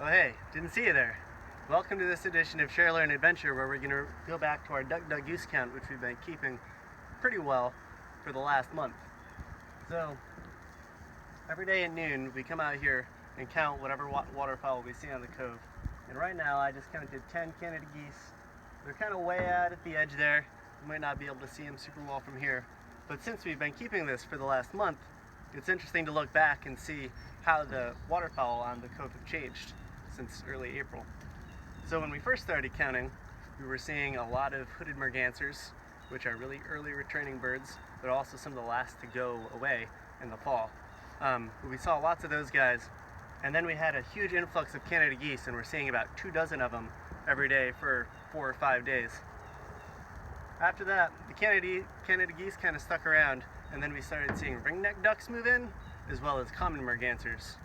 Oh hey, didn't see you there. Welcome to this edition of Share, Learn, Adventure, where we're going to go back to our duck goose count, which we've been keeping pretty well for the last month. So, every day at noon we come out here and count whatever waterfowl we see on the cove. And right now I just counted 10 Canada geese. They're kind of way out at the edge there. You might not be able to see them super well from here. But since we've been keeping this for the last month, it's interesting to look back and see how the waterfowl on the cove have changed since early April. So when we first started counting, we were seeing a lot of hooded mergansers, which are really early returning birds, but also some of the last to go away in the fall. We saw lots of those guys, and then we had a huge influx of Canada geese, and we're seeing about 24 of them every day for 4 or 5 days. After that, the Canada geese kind of stuck around, and then we started seeing ringneck ducks move in, as well as common mergansers.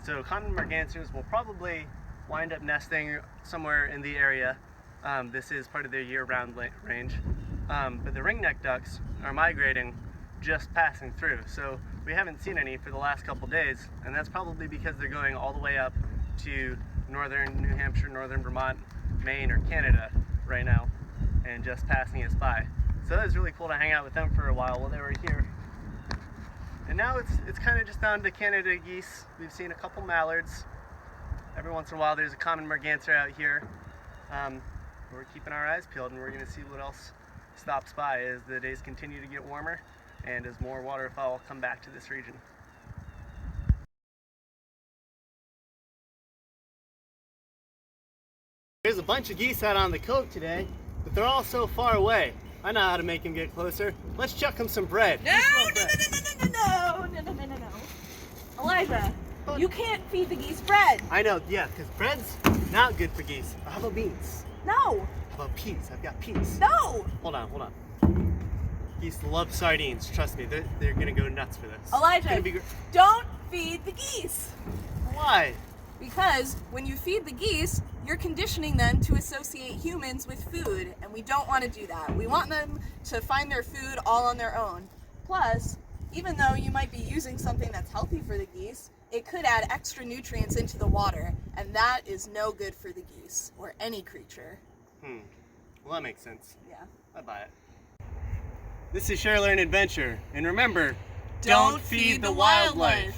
So common mergansers will probably wind up nesting somewhere in the area. This is part of their year-round range. But the ringneck ducks are migrating, just passing through. So we haven't seen any for the last couple days, and that's probably because they're going all the way up to northern New Hampshire, northern Vermont, Maine, or Canada right now, and just passing us by. So that was really cool to hang out with them for a while they were here. And now it's kind of just down to Canada geese. We've seen a couple mallards. Every once in a while there's a common merganser out here. We're keeping our eyes peeled, and we're going to see what else stops by as the days continue to get warmer and as more waterfowl come back to this region. There's a bunch of geese out on the cove today, but they're all so far away. I know how to make them get closer. Let's chuck them some bread. No. Elijah, you can't feed the geese bread. I know, yeah, because bread's not good for geese. How about beans? No. How about peas? I've got peas. No. Hold on. Geese love sardines. Trust me, they're gonna go nuts for this. Elijah, don't feed the geese. Why? Because when you feed the geese, you're conditioning them to associate humans with food, and we don't want to do that. We want them to find their food all on their own. Plus, even though you might be using something that's healthy for the geese, it could add extra nutrients into the water, and that is no good for the geese, or any creature. Well, that makes sense. Yeah. I buy it. This is Share, Learn, Adventure, and remember, Don't feed the wildlife.